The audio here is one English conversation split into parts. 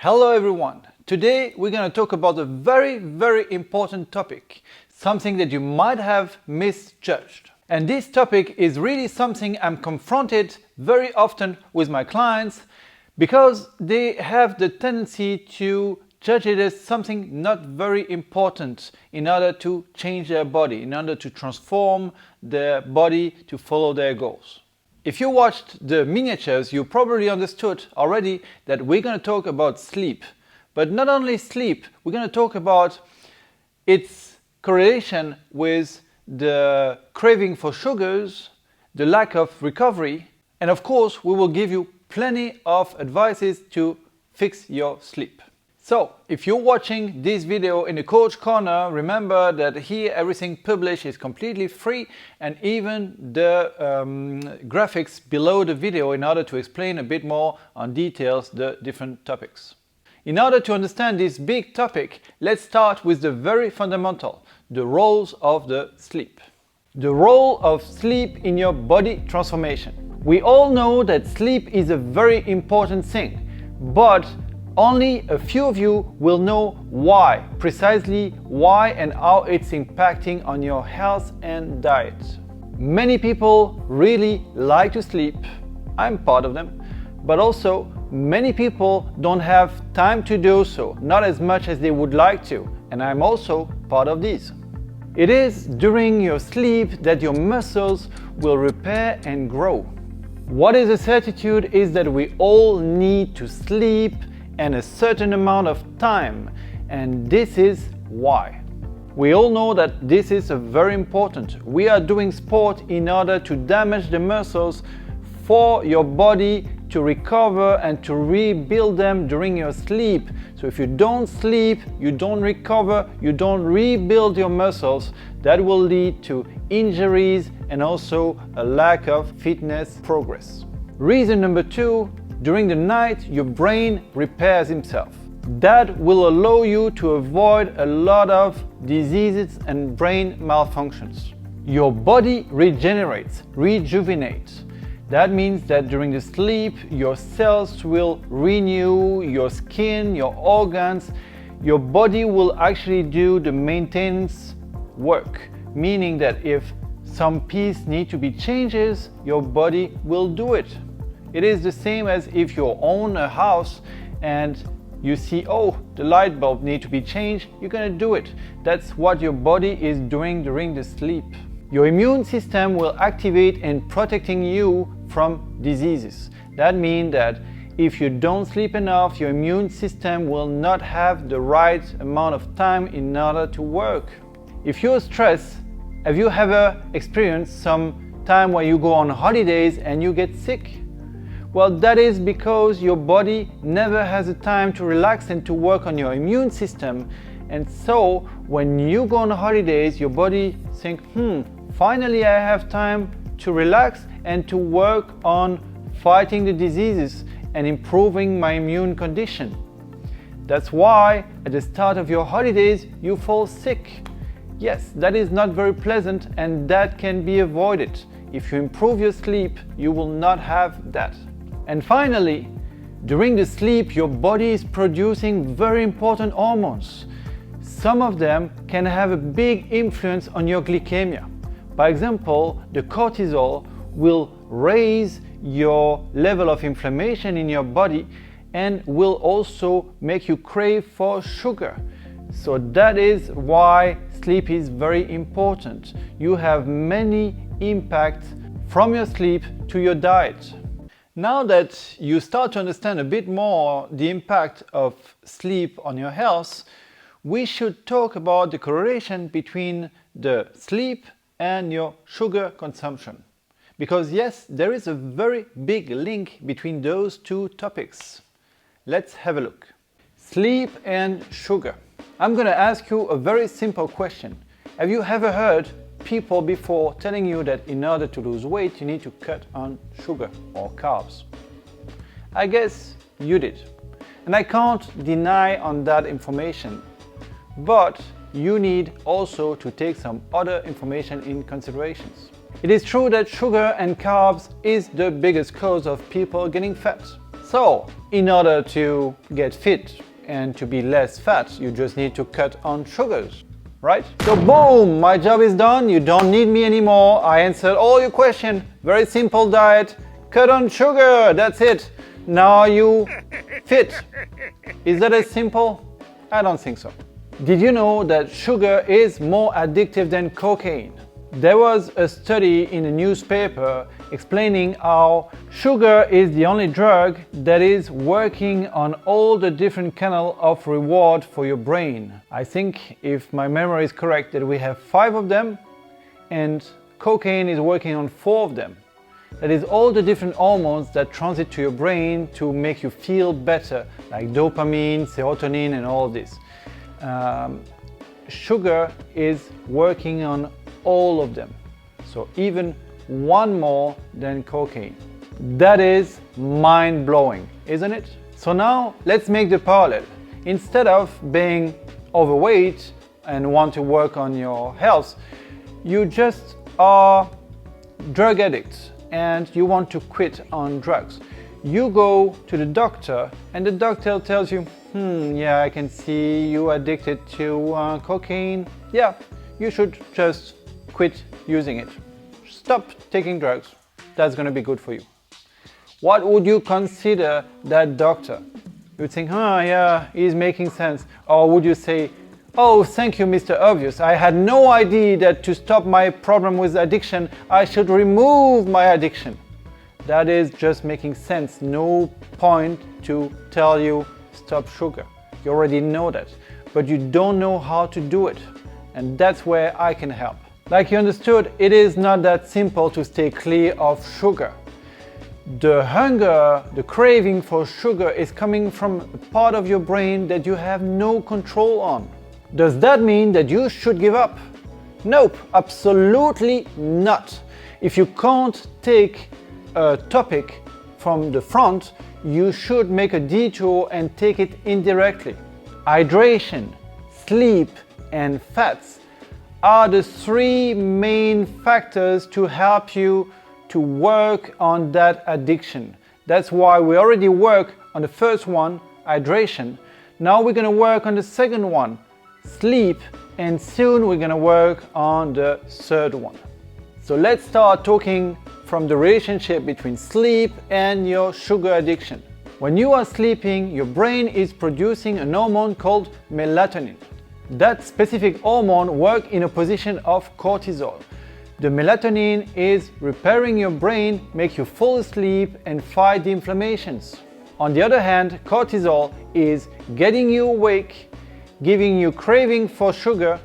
Hello everyone! Today we're going to talk about a very important topic, something that you might have misjudged. And this topic is really something I'm confronted very often with my clients because they have the tendency to judge it as something not very important in order to change their body, in order to transform their body to follow their goals. If you watched the miniatures, you probably understood already that we're going to talk about sleep. But not only sleep, we're going to talk about its correlation with the craving for sugars, the lack of recovery, and of course we will give you plenty of advices to fix your sleep. So, if you're watching this video in the Coach Corner, remember that here everything published is completely free, and even the graphics below the video in order to explain a bit more on details the different topics. In order to understand this big topic, let's start with the very fundamental, the roles of the sleep. The role of sleep in your body transformation. We all know that sleep is a very important thing, but only a few of you will know why, precisely why and how it's impacting on your health and diet. Many people really like to sleep, I'm part of them, but also many people don't have time to do so, not as much as they would like to, and I'm also part of these. It is during your sleep that your muscles will repair and grow. What is a certitude is that we all need to sleep and a certain amount of time, and this is why. We all know that this is very important. We are doing sport in order to damage the muscles for your body to recover and to rebuild them during your sleep. So if you don't sleep, you don't recover, you don't rebuild your muscles, that will lead to injuries and also a lack of fitness progress. Reason number 2, during the night, your brain repairs itself. That will allow you to avoid a lot of diseases and brain malfunctions. Your body regenerates, rejuvenates. That means that during the sleep, your cells will renew, your skin, your organs, your body will actually do the maintenance work, meaning that if some piece need to be changes, your body will do it. It is the same as if you own a house and you see, oh, the light bulb needs to be changed, you're going to do it. That's what your body is doing during the sleep. Your immune system will activate in protecting you from diseases. That means that if you don't sleep enough, your immune system will not have the right amount of time in order to work. If you're stressed, have you ever experienced some time where you go on holidays and you get sick? Well, that is because your body never has the time to relax and to work on your immune system. And so when you go on holidays, your body thinks, finally I have time to relax and to work on fighting the diseases and improving my immune condition. That's why at the start of your holidays you fall sick. Yes, that is not very pleasant, and that can be avoided. If you improve your sleep, you will not have that. And finally, during the sleep, your body is producing very important hormones. Some of them can have a big influence on your glycemia. By example, the cortisol will raise your level of inflammation in your body and will also make you crave for sugar. So that is why sleep is very important. You have many impacts from your sleep to your diet. Now that you start to understand a bit more the impact of sleep on your health, we should talk about the correlation between the sleep and your sugar consumption. Because yes, there is a very big link between those two topics. Let's have a look. Sleep and sugar. I'm going to ask you a very simple question. Have you ever heard people before telling you that in order to lose weight you need to cut on sugar or carbs? I guess you did, and I can't deny on that information, but you need also to take some other information in considerations. It is true that sugar and carbs is the biggest cause of people getting fat. So, in order to get fit and to be less fat, you just need to cut on sugars, right? So boom, my job is done, you don't need me anymore, I answered all your questions. Very simple diet, cut on sugar, that's it. Now you fit. Is that as simple? I don't think so. Did you know that sugar is more addictive than cocaine? There was a study in a newspaper explaining how sugar is the only drug that is working on all the different canals of reward for your brain. I think, if my memory is correct, that we have 5 of them and cocaine is working on 4 of them. That is all the different hormones that transit to your brain to make you feel better, like dopamine, serotonin and all this. Sugar is working on all of them, so even one more than cocaine. That is mind-blowing, isn't it? So now let's make the parallel. Instead of being overweight and want to work on your health, you just are drug addicts and you want to quit on drugs. You go to the doctor and the doctor tells you, yeah, I can see you addicted to cocaine. Yeah, you should just quit using it. Stop taking drugs. That's going to be good for you. What would you consider that doctor? You'd think, yeah, he's making sense. Or would you say, oh, thank you, Mr. Obvious. I had no idea that to stop my problem with addiction, I should remove my addiction. That is just making sense. No point to tell you stop sugar. You already know that, but you don't know how to do it. And that's where I can help. Like you understood, it is not that simple to stay clear of sugar. The hunger, the craving for sugar is coming from a part of your brain that you have no control on. Does that mean that you should give up? Nope, absolutely not. If you can't take a topic from the front, you should make a detour and take it indirectly. Hydration, sleep, and fats are the 3 main factors to help you to work on that addiction. That's why we already work on the first one, hydration. Now we're going to work on the second one, sleep, and soon we're going to work on the third one. So let's start talking from the relationship between sleep and your sugar addiction. When you are sleeping, your brain is producing an hormone called melatonin. That specific hormone works in opposition of cortisol. The melatonin is repairing your brain, make you fall asleep and fight the inflammations. On the other hand, cortisol is getting you awake, giving you craving for sugar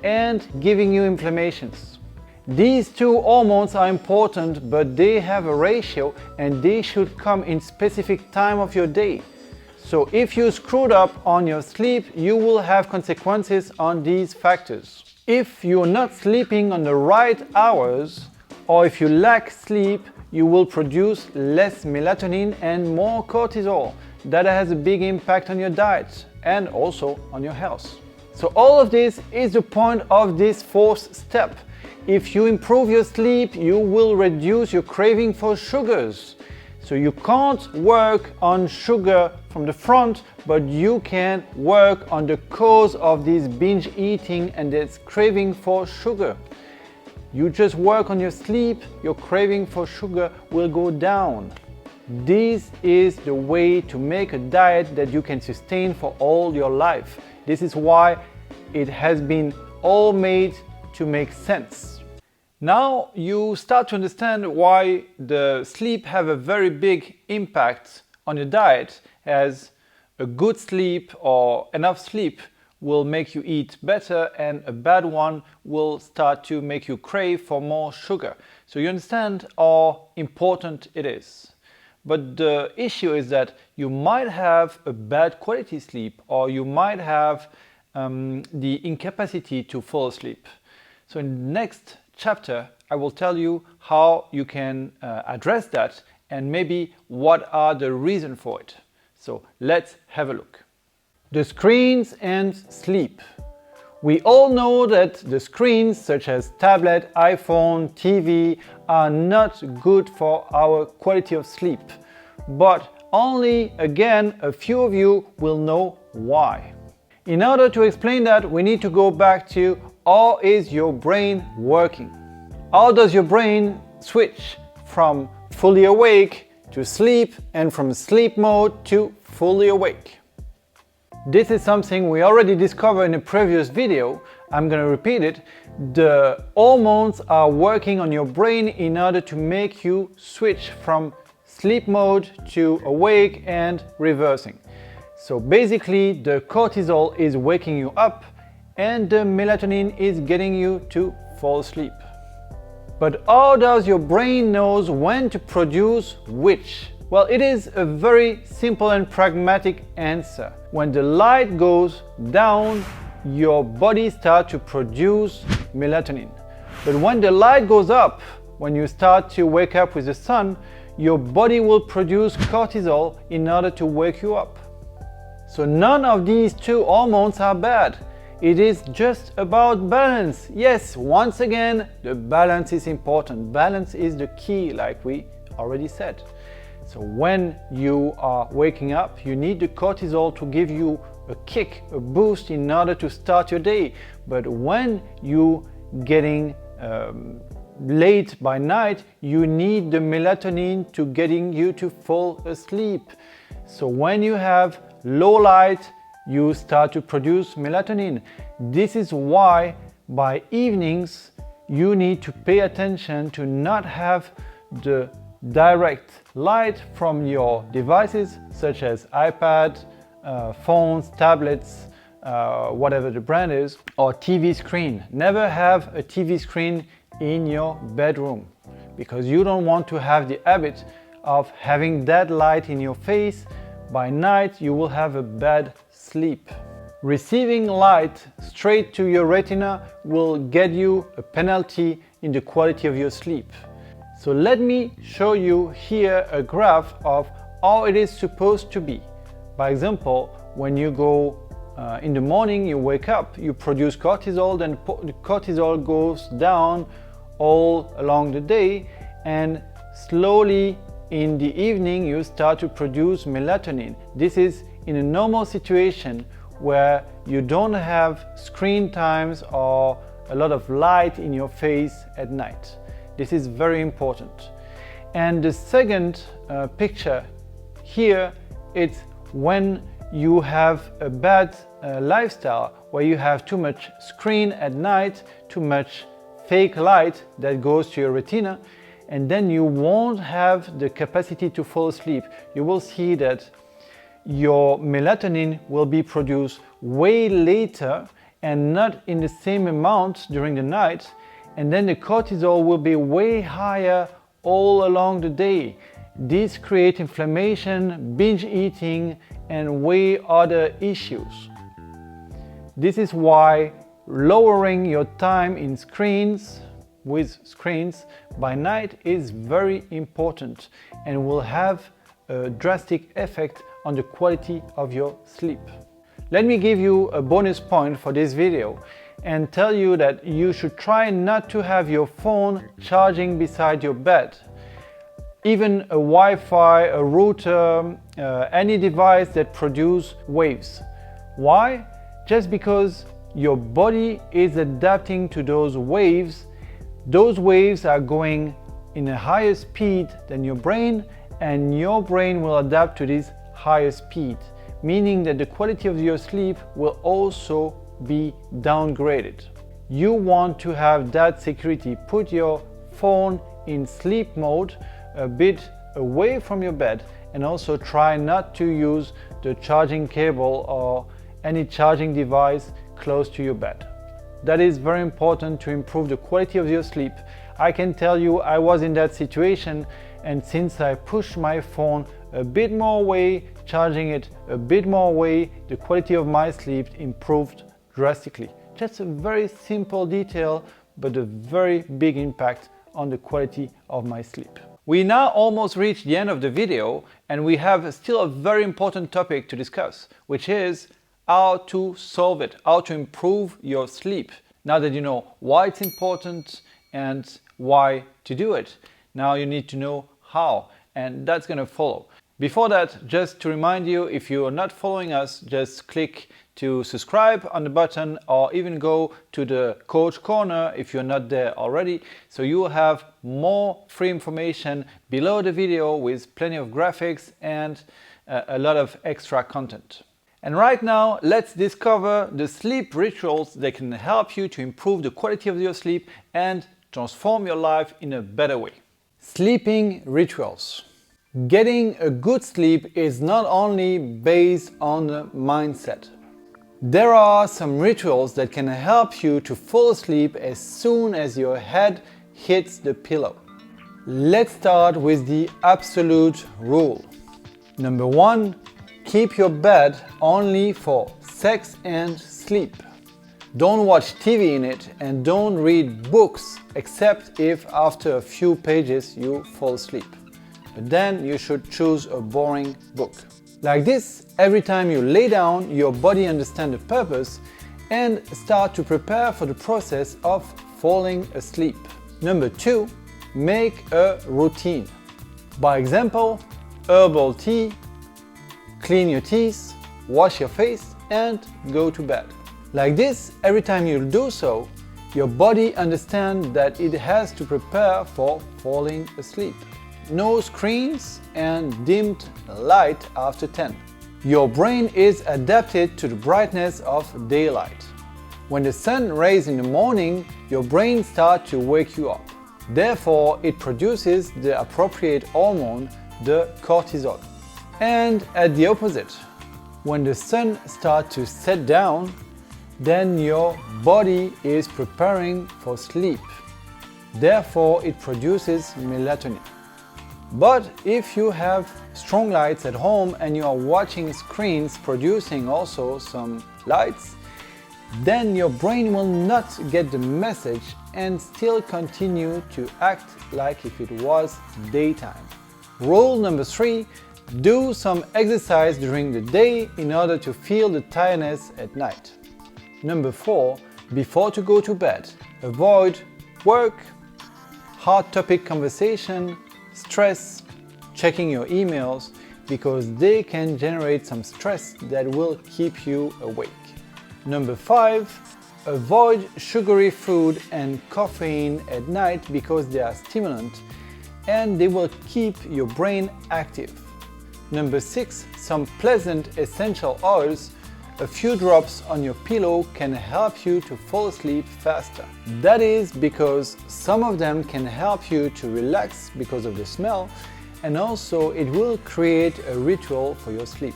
and giving you inflammations. These 2 hormones are important, but they have a ratio and they should come in specific time of your day. So if you screwed up on your sleep, you will have consequences on these factors. If you're not sleeping on the right hours, or if you lack sleep, you will produce less melatonin and more cortisol. That has a big impact on your diet and also on your health. So all of this is the point of this 4th step. If you improve your sleep, you will reduce your craving for sugars. So you can't work on sugar from the front, but you can work on the cause of this binge eating and this craving for sugar. You just work on your sleep, your craving for sugar will go down. This is the way to make a diet that you can sustain for all your life. This is why it has been all made to make sense. Now you start to understand why the sleep have a very big impact on your diet, as a good sleep or enough sleep will make you eat better and a bad one will start to make you crave for more sugar. So you understand how important it is. But the issue is that you might have a bad quality sleep, or you might have the incapacity to fall asleep. So in the next chapter, I will tell you how you can address that and maybe what are the reasons for it. So let's have a look. The screens and sleep. We all know that the screens such as tablet, iPhone, TV are not good for our quality of sleep. But only, again, a few of you will know why. In order to explain that, we need to go back to how is your brain working? How does your brain switch from fully awake to sleep and from sleep mode to fully awake? This is something we already discovered in a previous video. I'm going to repeat it. The hormones are working on your brain in order to make you switch from sleep mode to awake and reversing. So basically the cortisol is waking you up and the melatonin is getting you to fall asleep. But how does your brain knows when to produce which? Well, it is a very simple and pragmatic answer. When the light goes down, your body starts to produce melatonin. But when the light goes up, when you start to wake up with the sun, your body will produce cortisol in order to wake you up. So none of these two hormones are bad. It is just about balance. Yes, once again, the balance is important. Balance is the key, like we already said. So when you are waking up, you need the cortisol to give you a kick, a boost in order to start your day. But when you getting late by night, you need the melatonin to getting you to fall asleep. So when you have low light, you start to produce melatonin. This is why by evenings you need to pay attention to not have the direct light from your devices such as iPad, phones, tablets, whatever the brand is, or TV screen. Never have a TV screen in your bedroom because you don't want to have the habit of having that light in your face. By night you will have a bad sleep. Receiving light straight to your retina will get you a penalty in the quality of your sleep. So let me show you here a graph of how it is supposed to be. By example, when you go in the morning, you wake up, you produce cortisol, then the cortisol goes down all along the day, and slowly in the evening you start to produce melatonin. This is in a normal situation where you don't have screen times or a lot of light in your face at night. This is very important. And the second picture here, it's when you have a bad lifestyle where you have too much screen at night, too much fake light that goes to your retina, and then you won't have the capacity to fall asleep. You will see that your melatonin will be produced way later and not in the same amount during the night, and then the cortisol will be way higher all along the day. This creates inflammation, binge eating, and way other issues. This is why lowering your time in screens by night is very important and will have a drastic effect on the quality of your sleep. Let me give you a bonus point for this video and tell you that you should try not to have your phone charging beside your bed. Even a Wi-Fi, a router, any device that produces waves. Why? Just because your body is adapting to those waves. Those waves are going in a higher speed than your brain, and your brain will adapt to this higher speed, meaning that the quality of your sleep will also be downgraded. You want to have that security. Put your phone in sleep mode a bit away from your bed, and also try not to use the charging cable or any charging device close to your bed. That is very important to improve the quality of your sleep. I can tell you I was in that situation, and since I pushed my phone a bit more away, charging it a bit more away, the quality of my sleep improved drastically. Just a very simple detail, but a very big impact on the quality of my sleep. We now almost reached the end of the video, and we have still a very important topic to discuss, which is how to solve it, how to improve your sleep. Now that you know why it's important and why to do it, now you need to know how, and that's going to follow. Before that, just to remind you, if you are not following us, just click to subscribe on the button or even go to the Coach Corner if you're not there already. So you will have more free information below the video with plenty of graphics and a lot of extra content. And right now, let's discover the sleep rituals that can help you to improve the quality of your sleep and transform your life in a better way. Sleeping rituals. Getting a good sleep is not only based on the mindset. There are some rituals that can help you to fall asleep as soon as your head hits the pillow. Let's start with the absolute rule. Number 1, keep your bed only for sex and sleep. Don't watch TV in it and don't read books except if after a few pages you fall asleep. But then you should choose a boring book. Like this, every time you lay down, your body understands the purpose and start to prepare for the process of falling asleep. Number 2, make a routine. By example, herbal tea, clean your teeth, wash your face and go to bed. Like this, every time you do so, your body understands that it has to prepare for falling asleep. No screens and dimmed light after 10. Your brain is adapted to the brightness of daylight. When the sun rays in the morning, your brain starts to wake you up. Therefore, it produces the appropriate hormone, the cortisol. And at the opposite, when the sun starts to set down, then your body is preparing for sleep. Therefore, it produces melatonin. But if you have strong lights at home and you are watching screens producing also some lights, then your brain will not get the message and still continue to act like if it was daytime. Rule number 3, do some exercise during the day in order to feel the tiredness at night. Number 4, before to go to bed, avoid work, hard topic conversation, stress, checking your emails, because they can generate some stress that will keep you awake. Number 5, avoid sugary food and caffeine at night because they are stimulant and they will keep your brain active. Number 6, some pleasant essential oils. A few drops on your pillow can help you to fall asleep faster. That is because some of them can help you to relax because of the smell, and also it will create a ritual for your sleep,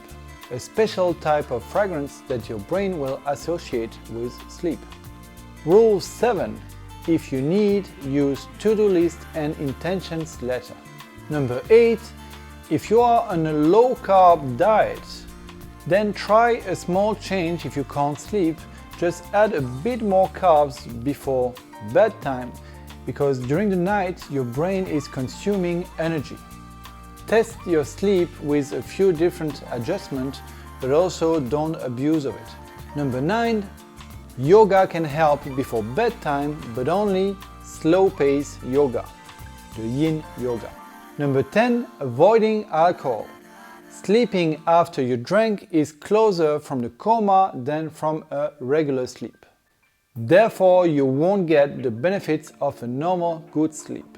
a special type of fragrance that your brain will associate with sleep. Rule 7. If you need, use to-do list and intentions letter. Number 8. If you are on a low-carb diet, then try a small change. If you can't sleep, just add a bit more carbs before bedtime, because during the night your brain is consuming energy. Test your sleep with a few different adjustments, but also don't abuse of it. Number 9, yoga can help before bedtime, but only slow-paced yoga, the yin yoga. Number 10, avoiding alcohol. Sleeping after you drank is closer from the coma than from a regular sleep. Therefore, you won't get the benefits of a normal good sleep.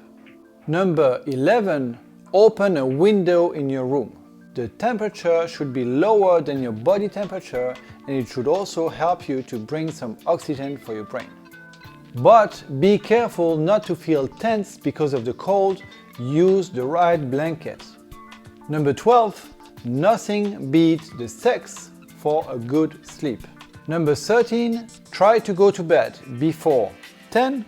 Number 11, open a window in your room. The temperature should be lower than your body temperature, and it should also help you to bring some oxygen for your brain. But be careful not to feel tense because of the cold. Use the right blanket. Number 12, nothing beats the sex for a good sleep. Number 13, try to go to bed before 10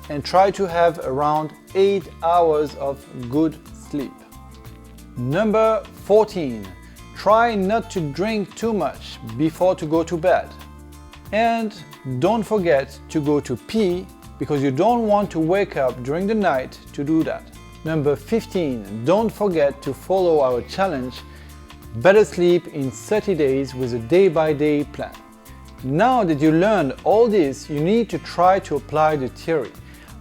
and try to have around 8 hours of good sleep. Number 14, try not to drink too much before to go to bed. And don't forget to go to pee because you don't want to wake up during the night to do that. Number 15, don't forget to follow our challenge, Better Sleep in 30 Days with a day-by-day plan. Now that you learned all this, you need to try to apply the theory.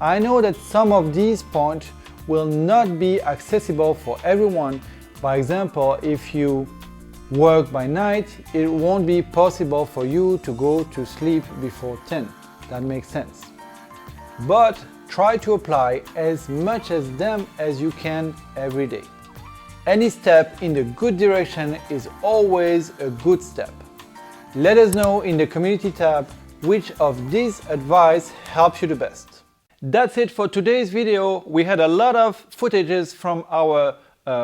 I know that some of these points will not be accessible for everyone, For example, if you work by night, it won't be possible for you to go to sleep before 10. That makes sense. But try to apply as much as them as you can every day. Any step in the good direction is always a good step. Let us know in the community tab which of these advice helps you the best. That's it for today's video. We had a lot of footages from our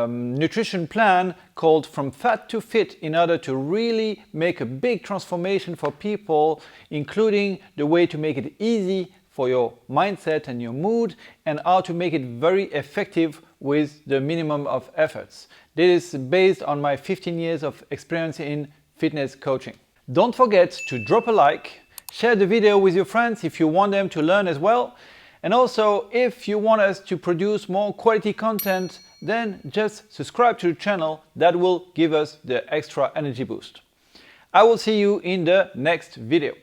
nutrition plan called From Fat to Fit in order to really make a big transformation for people, including the way to make it easy for your mindset and your mood, and how to make it very effective with the minimum of efforts. This is based on my 15 years of experience in fitness coaching. Don't forget to drop a like, share the video with your friends if you want them to learn as well, and also if you want us to produce more quality content, then just subscribe to the channel. That will give us the extra energy boost. I will see you in the next video.